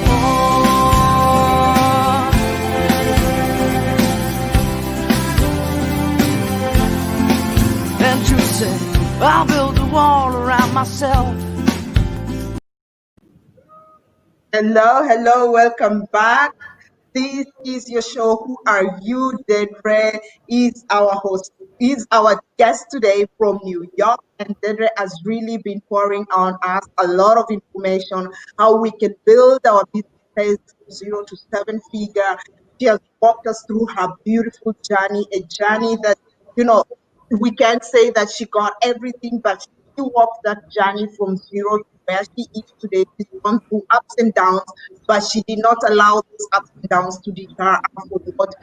Speaker 3: And you say, I'll build a wall around myself.
Speaker 1: Hello, welcome back. This is your show, Who Are You? Deirdre is our host, is our guest today from New York. And Deirdre has really been pouring on us a lot of information, how we can build our business from 0 to 7-figure. She has walked us through her beautiful journey, a journey that, we can't say that she got everything, but she walked that journey from 0 to where she is today. She's gone through ups and downs, but she did not allow those ups and downs to deter her from what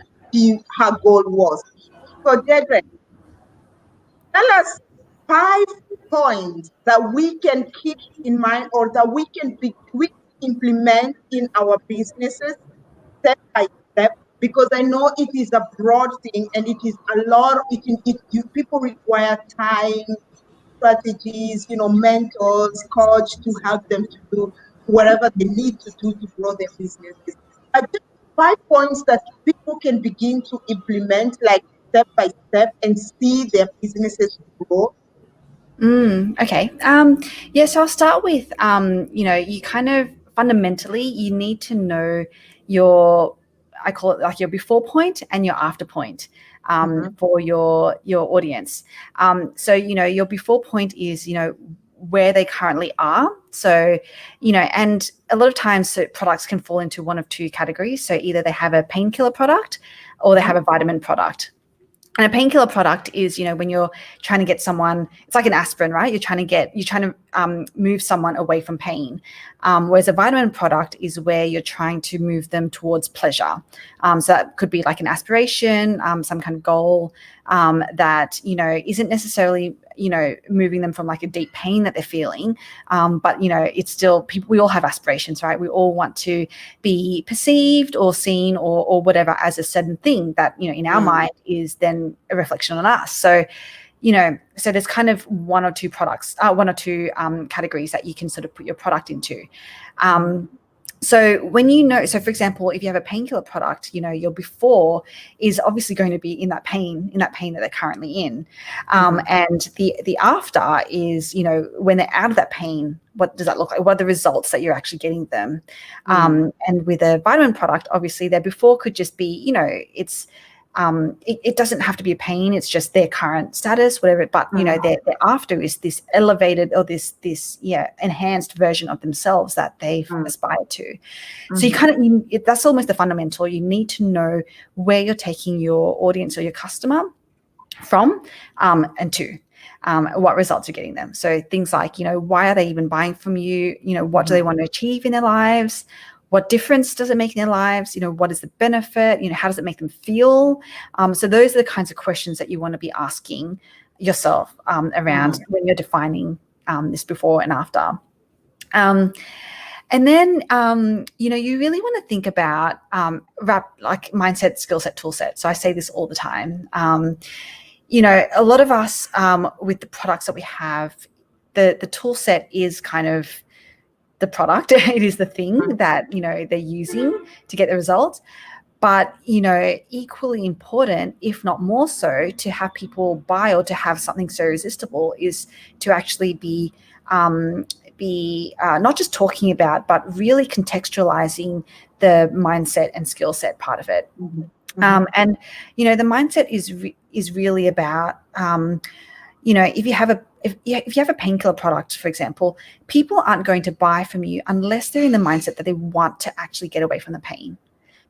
Speaker 1: her goal was. So, Deirdre, tell us 5 points that we can keep in mind or that we can implement in our businesses step by step, because I know it is a broad thing and it is a lot. People require time, strategies, mentors, coach to help them to do whatever they need to do to grow their businesses. Just 5 points that people can begin to implement, like step by step, and see their businesses grow.
Speaker 2: Okay. So I'll start with, you kind of fundamentally, you need to know I call it like your before point and your after point for your audience. So, your before point is, where they currently are. So, and a lot of times products can fall into one of two categories. So either they have a painkiller product or they have a vitamin product. And a painkiller product is, when you're trying to get someone, it's like an aspirin, right? You're trying to move someone away from pain. Whereas a vitamin product is where you're trying to move them towards pleasure. So that could be like an aspiration, some kind of goal that, isn't necessarily, moving them from like a deep pain that they're feeling. But, it's still, we all have aspirations, right? We all want to be perceived or seen or whatever as a certain thing that, in our mind is then a reflection on us. So, so there's kind of one or two categories that you can sort of put your product into. So when so for example, if you have a painkiller product, your before is obviously going to be in that pain that they're currently in. And the after is, when they're out of that pain, what does that look like? What are the results that you're actually getting them? And with a vitamin product, obviously their before could just be, it's, it doesn't have to be a pain. It's just their current status, whatever. But their after is this elevated or this enhanced version of themselves that they've aspired to. So that's almost the fundamental. You need to know where you're taking your audience or your customer from and to. What results you're getting them. So things like, why are they even buying from you? What do they want to achieve in their lives? What difference does it make in their lives? What is the benefit? How does it make them feel? So those are the kinds of questions that you want to be asking yourself around when you're defining this before and after. And then, you really want to think about like mindset, skill set, tool set. So I say this all the time. A lot of us with the products that we have, the tool set is kind of the product. It is the thing that, they're using to get the results. But, equally important, if not more so, to have people buy or to have something so irresistible is to actually be not just talking about, but really contextualizing the mindset and skill set part of it. And, the mindset is really about, if you have a painkiller product, for example, people aren't going to buy from you unless they're in the mindset that they want to actually get away from the pain.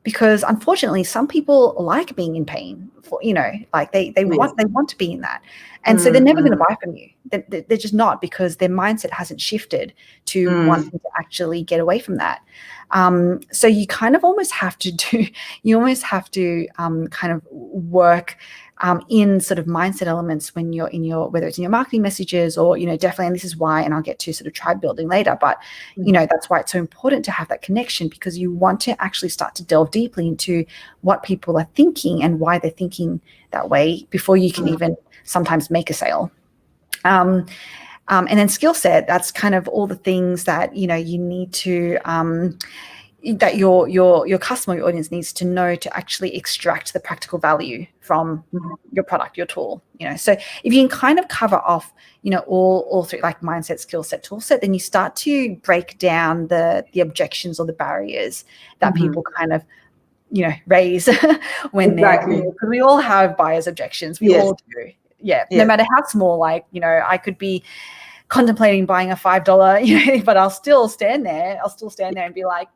Speaker 2: Because unfortunately, some people like being in pain. Like they want to be in that, and so they're never going to buy from you. They're just not, because their mindset hasn't shifted to wanting to actually get away from that. So you kind of almost have to kind of work in sort of mindset elements when you're in whether it's in your marketing messages or, definitely, and this is why, and I'll get to sort of tribe building later, but, that's why it's so important to have that connection, because you want to actually start to delve deeply into what people are thinking and why they're thinking that way before you can even sometimes make a sale. And then skill set, that's kind of all the things that, you need to, that your customer, your audience needs to know to actually extract the practical value from your product, your tool. So if you can kind of cover off, all three, like mindset, skill set, tool set, then you start to break down the objections or the barriers that people kind of, raise when
Speaker 1: Exactly.
Speaker 2: because we all have buyer's objections. We all do. Yeah. No matter how small, like, I could be contemplating buying a $5, but I'll still stand there and be like,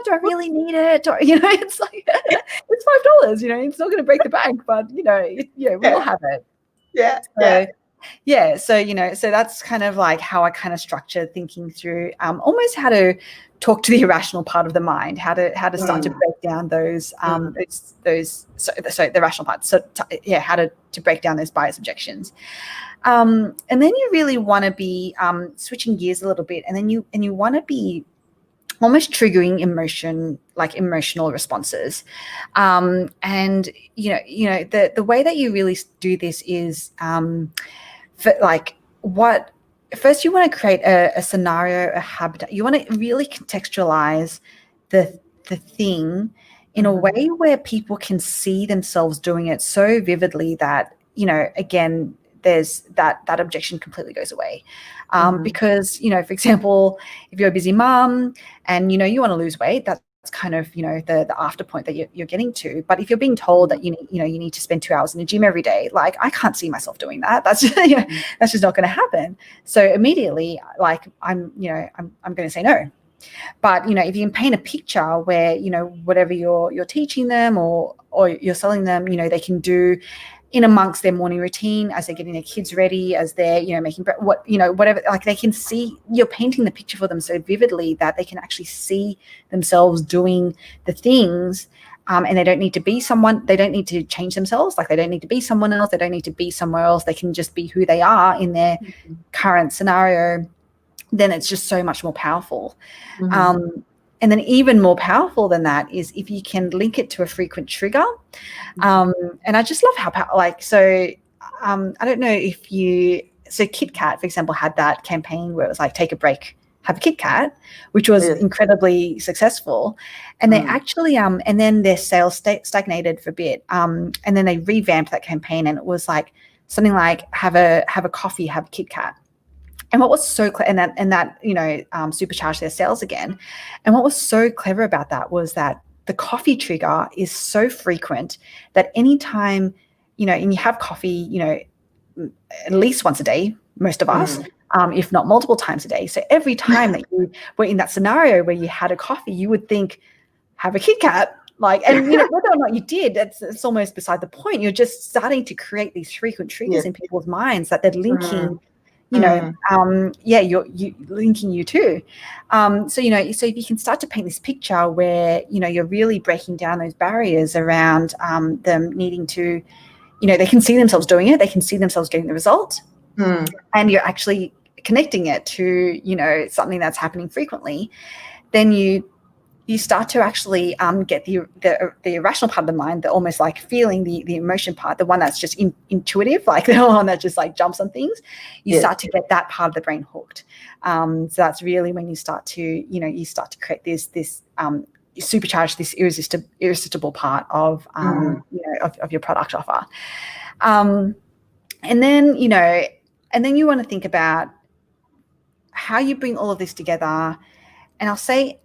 Speaker 2: do I really need it? Or, it's like, it's $5, it's not going to break the bank, but, we all have it. So that's kind of like how I kind of structure thinking through almost how to talk to the irrational part of the mind, how to start to break down those the rational part. So how to break down those bias objections. And then you really want to be switching gears a little bit, and then you want to be almost triggering emotional responses. And the way that you really do this is first you want to create a scenario, a habitat. You want to really contextualize the thing in a way where people can see themselves doing it so vividly that, again, there's that objection completely goes away. Because, for example, if you're a busy mom and, you want to lose weight, that's kind of, the after point that you're getting to. But if you're being told that, you need to spend 2 hours in the gym every day, like, I can't see myself doing that. That's, that's just not going to happen. So immediately, like, I'm going to say no. But, if you can paint a picture where, whatever you're teaching them or you're selling them, they can do in amongst their morning routine, as they're getting their kids ready, as they're, making whatever, like, they can see, you're painting the picture for them so vividly that they can actually see themselves doing the things. And they don't need to be someone, they don't need to change themselves. Like, they don't need to be someone else. They don't need to be somewhere else. They can just be who they are in their current scenario. Then it's just so much more powerful. And then even more powerful than that is if you can link it to a frequent trigger. And I just love how I don't know if so Kit Kat, for example, had that campaign where it was like, take a break, have a Kit Kat, which was incredibly successful. And they actually, and then their sales stagnated for a bit. And then they revamped that campaign, and it was like something like, have a coffee, have a Kit Kat. And what was so clever, and that supercharged their sales again. And what was so clever about that was that the coffee trigger is so frequent that anytime, and you have coffee, at least once a day, most of us, if not multiple times a day. So every time that you were in that scenario where you had a coffee, you would think, have a Kit Kat. Like, and whether or not you did, it's almost beside the point. You're just starting to create these frequent triggers in people's minds that they're linking. You're linking you to. So if you can start to paint this picture where, you're really breaking down those barriers around them needing to, they can see themselves doing it, they can see themselves getting the result, and you're actually connecting it to, something that's happening frequently, then you start to actually get the irrational part of the mind, the almost like feeling, the emotion part, the one that's just intuitive, like the one that just like jumps on things. You start to get that part of the brain hooked. So that's really when you start to, you start to create this supercharge this irresistible part of, of your product offer. And then you want to think about how you bring all of this together. And I'll say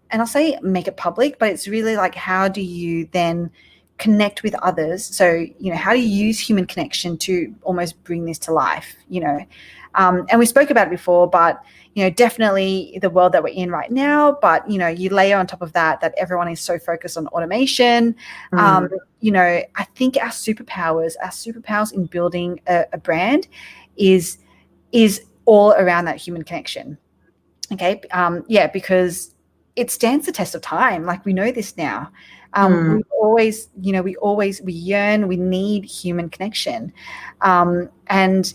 Speaker 2: make it public, but it's really like, how do you then connect with others? So, how do you use human connection to almost bring this to life, and we spoke about it before, but, definitely the world that we're in right now, but, you layer on top of that everyone is so focused on automation. I think our superpowers in building a brand is all around that human connection. Okay. Because it stands the test of time. Like, we know this now. We need human connection. And,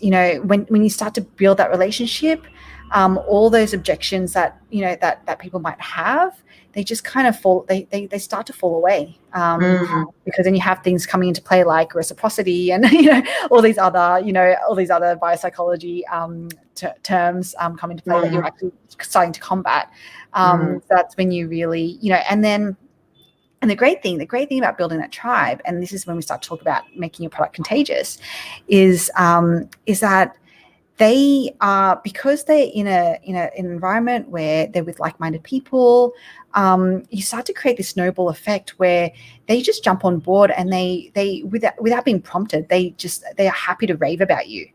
Speaker 2: when you start to build that relationship, all those objections that, that people might have, they just kind of fall, they start to fall away. Because then you have things coming into play like reciprocity and, all these other biopsychology terms come into play that you're actually starting to combat. That's when you really, and the great thing about building that tribe, and this is when we start to talk about making your product contagious, is that they are, because they're in an environment where they're with like-minded people, you start to create this snowball effect where they just jump on board, and they without being prompted, they are happy to rave about you.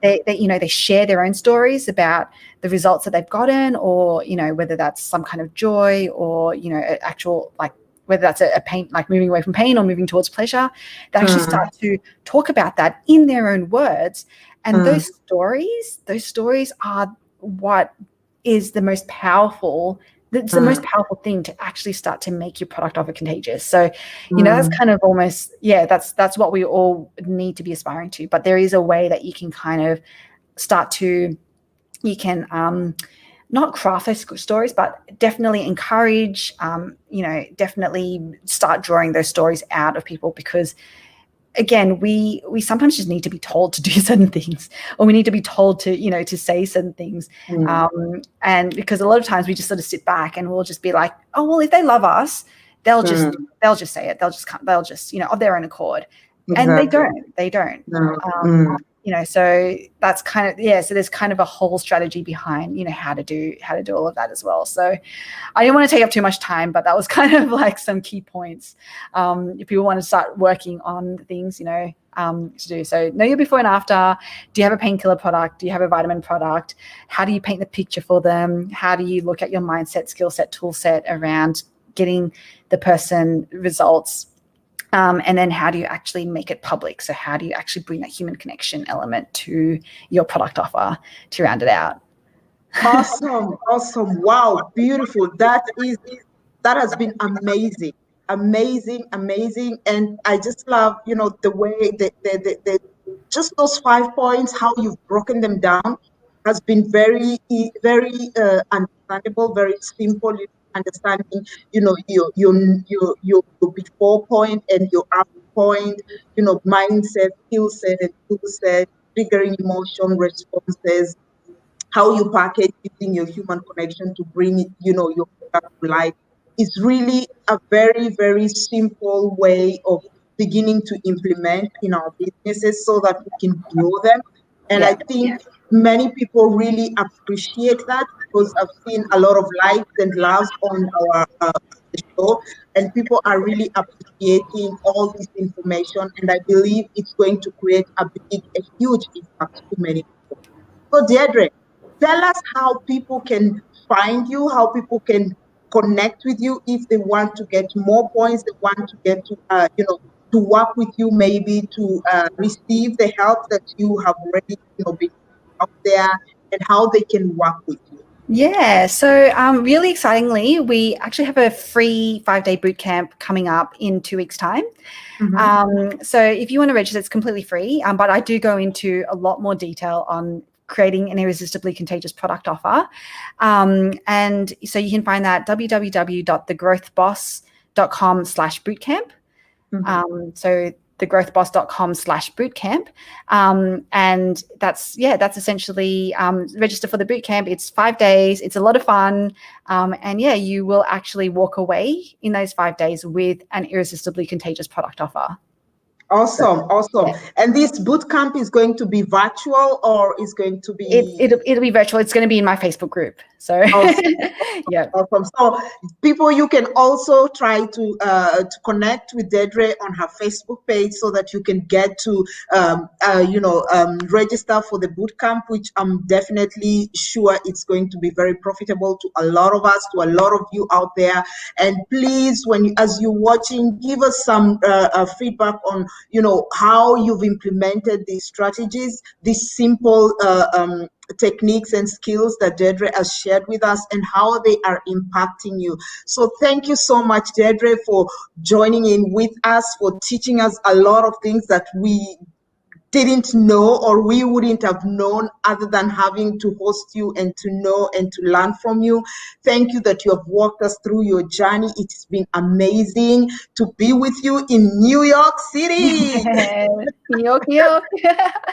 Speaker 2: They share their own stories about the results that they've gotten, or whether that's some kind of joy, or actual, like, whether that's a pain, like moving away from pain or moving towards pleasure. They actually start to talk about that in their own words. And those stories are what is the most powerful. It's the most powerful thing to actually start to make your product offer contagious. So, that's kind of almost, that's what we all need to be aspiring to. But there is a way that you can kind of start to, not craft those stories, but definitely encourage, definitely start drawing those stories out of people, because again, we sometimes just need to be told to do certain things, or we need to be told to, to say certain things. And because a lot of times we just sort of sit back and we'll just be like, oh, well, if they love us, they'll just say it. They'll just, of their own accord. Exactly. And they don't. No. So that's kind of, so there's kind of a whole strategy behind, how to do all of that as well. So I didn't want to take up too much time, but that was kind of like some key points. If people want to start working on things, to do. So know your before and after. Do you have a painkiller product? Do you have a vitamin product? How do you paint the picture for them? How do you look at your mindset, skill set, tool set around getting the person results? And then how do you actually make it public? So how do you actually bring that human connection element to your product offer to round it out?
Speaker 1: Awesome. Wow, beautiful. That has been amazing. And I just love, the way the just those 5 points, how you've broken them down has been very, very understandable, very simple. Understanding, your before point and your after point, mindset, skill set, and tool set, triggering emotion responses, how you package using your human connection to bring it, your product to life. It's really a very, very simple way of beginning to implement in our businesses so that we can grow them. And I think many people really appreciate that, because I've seen a lot of likes and loves on our show, and people are really appreciating all this information. And I believe it's going to create a huge impact to many people. So Deirdre, tell us how people can find you, how people can connect with you if they want to get more points, they want to get to, to work with you, maybe to receive the help that you have already, been out there, and how they can work with you.
Speaker 2: Yeah, so really excitingly, we actually have a free 5-day bootcamp coming up in 2 weeks' time. So if you want to register, it's completely free, but I do go into a lot more detail on creating an irresistibly contagious product offer. And so you can find that www.thegrowthboss.com/bootcamp. So thegrowthboss.com/bootcamp. And that's essentially register for the bootcamp. It's 5 days. It's a lot of fun. And you will actually walk away in those 5 days with an irresistibly contagious product offer.
Speaker 1: Awesome. And this boot camp is going to be virtual, or is going to be?
Speaker 2: It'll be virtual. It's going to be in my Facebook group. So
Speaker 1: awesome. Awesome. So people, you can also try to connect with Deirdre on her Facebook page, so that you can get to register for the boot camp, which I'm definitely sure it's going to be very profitable to a lot of us, to a lot of you out there. And please, as you're watching, give us some feedback on how you've implemented these strategies, these simple techniques and skills that Deirdre has shared with us, and how they are impacting you. So thank you so much, Deirdre, for joining in with us, for teaching us a lot of things that we didn't know, or we wouldn't have known other than having to host you and to know and to learn from you. Thank you that you have walked us through your journey. It's been amazing to be with you in New York City.
Speaker 2: New York, New York.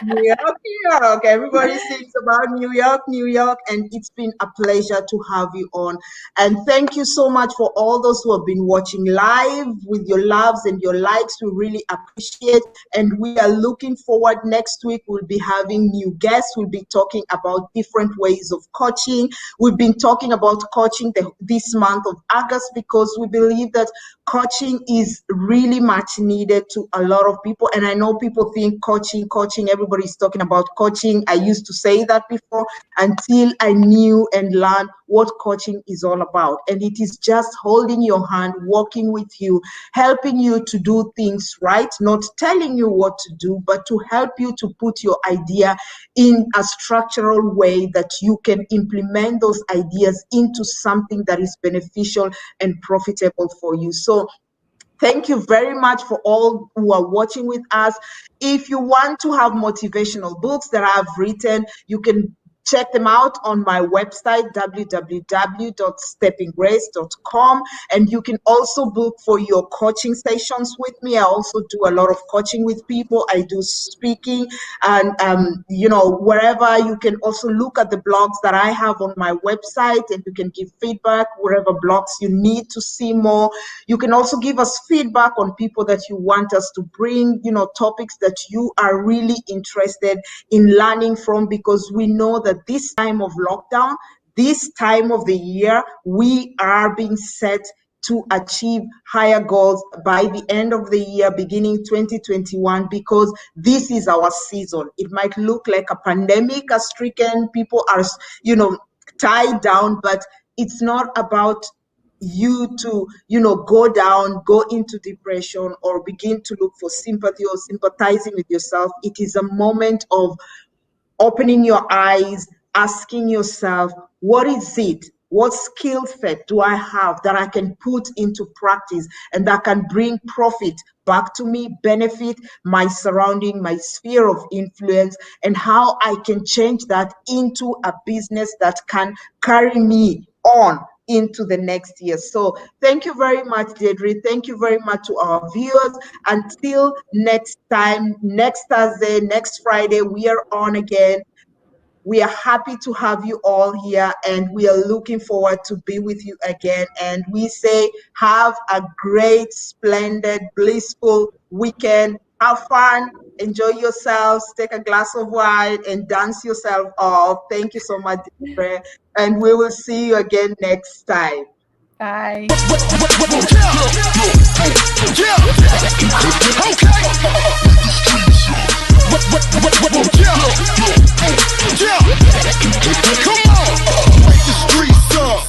Speaker 1: New York, New York. Everybody sings about New York, New York, and it's been a pleasure to have you on. And thank you so much for all those who have been watching live with your loves and your likes. We really appreciate, and we are looking forward. Next week, we'll be having new guests. We'll be talking about different ways of coaching. We've been talking about coaching this month of August because we believe that coaching is really much needed to a lot of people. And I know people think coaching, everybody's talking about coaching. I used to say that before until I knew and learned what coaching is all about. And it is just holding your hand, walking with you, helping you to do things right, not telling you what to do, but to help you to put your idea in a structural way that you can implement those ideas into something that is beneficial and profitable for you. So thank you very much for all who are watching with us. If you want to have motivational books that I've written, you can check them out on my website, www.steppinggrace.com. And you can also book for your coaching sessions with me. I also do a lot of coaching with people. I do speaking, and wherever. You can also look at the blogs that I have on my website, and you can give feedback wherever blogs you need to see more. You can also give us feedback on people that you want us to bring, topics that you are really interested in learning from, because we know that this time of lockdown, this time of the year, we are being set to achieve higher goals by the end of the year, beginning 2021, because this is our season. It might look like a pandemic has stricken, people are, tied down, but it's not about you to, go down, go into depression, or begin to look for sympathy or sympathizing with yourself. It is a moment of opening your eyes, asking yourself, what is it? What skill set do I have that I can put into practice and that can bring profit back to me, benefit my surrounding, my sphere of influence, and how I can change that into a business that can carry me on into the next year. So thank you very much, Deirdre. Thank you very much to our viewers. Until next time, next Thursday, next Friday, we are on again. We are happy to have you all here, and we are looking forward to be with you again. And we say, have a great, splendid, blissful weekend. Have fun, enjoy yourselves, take a glass of wine, and dance yourself off. Thank you so much, Deirdre. And we will see you again next time.
Speaker 2: Bye.
Speaker 4: Come on, make the streets up.